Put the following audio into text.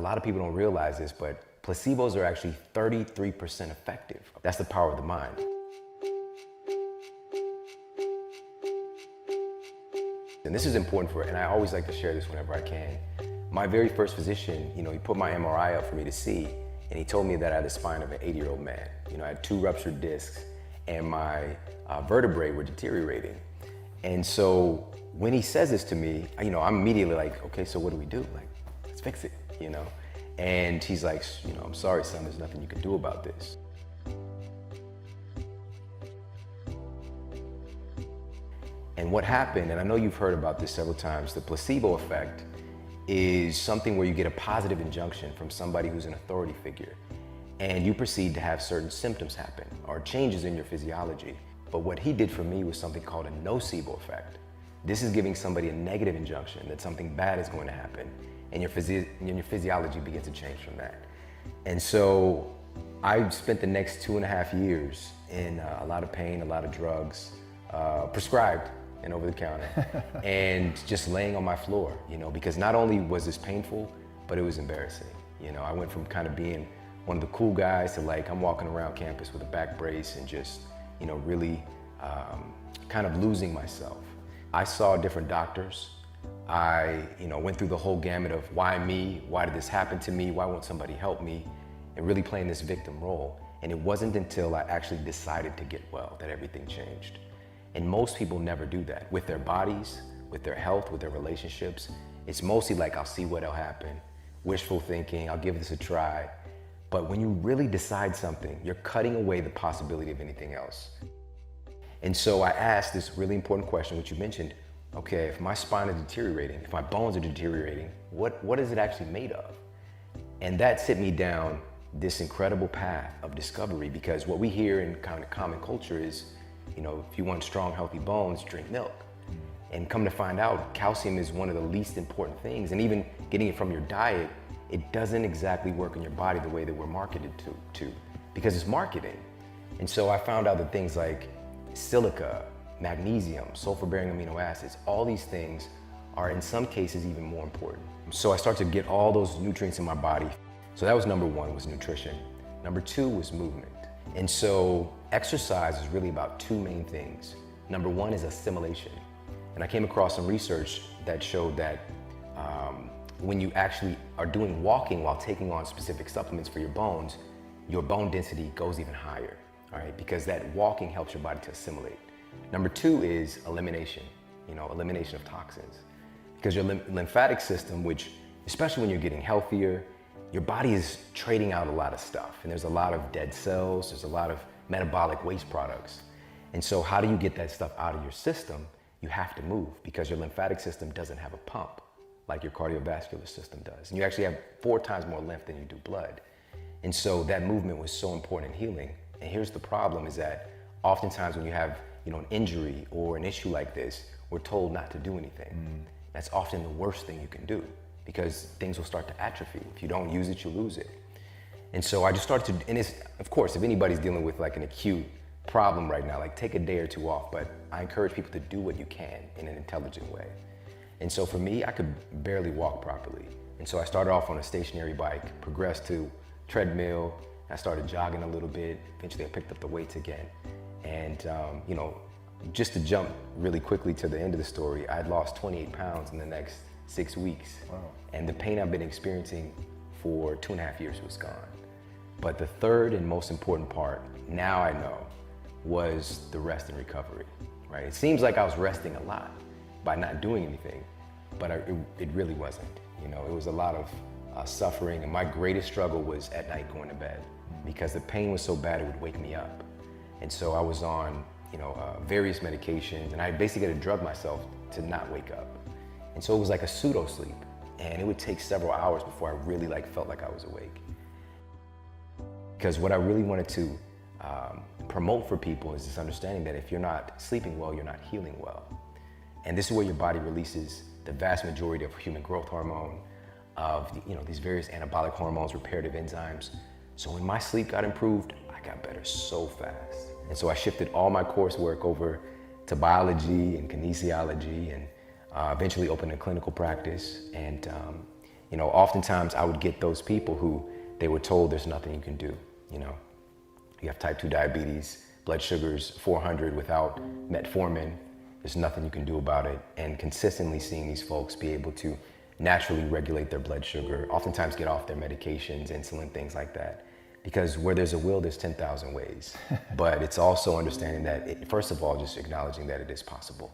a lot of people don't realize this, but placebos are actually 33% effective. That's the power of the mind. And this is important and I always like to share this whenever I can. My very first physician, he put my MRI up for me to see, and he told me that I had the spine of an 80-year-old man. I had 2 ruptured discs, and my vertebrae were deteriorating. And so when he says this to me, I'm immediately like, okay, so what do we do? Like, let's fix it, And he's like, I'm sorry, son, there's nothing you can do about this. And what happened, and I know you've heard about this several times, the placebo effect is something where you get a positive injunction from somebody who's an authority figure, and you proceed to have certain symptoms happen or changes in your physiology. But what he did for me was something called a nocebo effect. This is giving somebody a negative injunction that something bad is going to happen, and your physiology begins to change from that. And so I spent the next 2.5 years in a lot of pain, a lot of drugs, prescribed and over the counter, and just laying on my floor, because not only was this painful, but it was embarrassing. I went from kind of being one of the cool guys to like, I'm walking around campus with a back brace and just, really kind of losing myself. I saw different doctors. I, went through the whole gamut of why me, why did this happen to me, why won't somebody help me, and really playing this victim role. And it wasn't until I actually decided to get well that everything changed. And most people never do that with their bodies, with their health, with their relationships. It's mostly like, I'll see what'll happen, wishful thinking, I'll give this a try. But when you really decide something, you're cutting away the possibility of anything else. And so I asked this really important question, which you mentioned, okay, if my spine is deteriorating, if my bones are deteriorating, what is it actually made of? And that set me down this incredible path of discovery, because what we hear in kind of common culture is, if you want strong, healthy bones, drink milk. And come to find out, calcium is one of the least important things. And even getting it from your diet, it doesn't exactly work in your body the way that we're marketed to because it's marketing. And so I found out that things like silica, magnesium, sulfur-bearing amino acids, all these things are in some cases even more important. So I started to get all those nutrients in my body. So that was number 1, was nutrition. Number 2 was movement. And so exercise is really about 2 main things. Number 1 is assimilation. And I came across some research that showed that when you actually are doing walking while taking on specific supplements for your bones, your bone density goes even higher, all right? Because that walking helps your body to assimilate. Number 2 is elimination, elimination of toxins. Because your lymphatic system, which, especially when you're getting healthier, your body is trading out a lot of stuff. And there's a lot of dead cells, there's a lot of metabolic waste products. And so how do you get that stuff out of your system? You have to move, because your lymphatic system doesn't have a pump like your cardiovascular system does. And you actually have 4 times more lymph than you do blood. And so that movement was so important in healing. And here's the problem, is that oftentimes when you have an injury or an issue like this, we're told not to do anything. That's often the worst thing you can do, because things will start to atrophy. If you don't use it, you lose it. And so I just started to, and it's, of course, if anybody's dealing with like an acute problem right now, like take a day or 2 off, but I encourage people to do what you can in an intelligent way. And so for me, I could barely walk properly. And so I started off on a stationary bike, progressed to treadmill, I started jogging a little bit, eventually I picked up the weights again. And just to jump really quickly to the end of the story, I had lost 28 pounds in the next 6 weeks. Wow. And the pain I've been experiencing for 2.5 years was gone. But the third and most important part, now I know, was the rest and recovery, right? It seems like I was resting a lot by not doing anything, but it really wasn't. It was a lot of suffering, and my greatest struggle was at night going to bed, because the pain was so bad it would wake me up. And so I was on various medications, and I basically had to drug myself to not wake up. And so it was like a pseudo sleep, and it would take several hours before I really felt like I was awake. Because what I really wanted to promote for people is this understanding that if you're not sleeping well, you're not healing well. And this is where your body releases the vast majority of human growth hormone, of these various anabolic hormones, reparative enzymes. So when my sleep got improved, I got better so fast. And so I shifted all my coursework over to biology and kinesiology, and eventually opened a clinical practice. And You know, oftentimes I would get those people who they were told there's nothing you can do. You know, you have type 2 diabetes, blood sugars 400 without metformin, there's nothing you can do about it. And consistently seeing these folks be able to naturally regulate their blood sugar, oftentimes get off their medications, insulin, things like that. Because where there's a will, there's 10,000 ways. But it's also understanding that, first of all, just acknowledging that it is possible.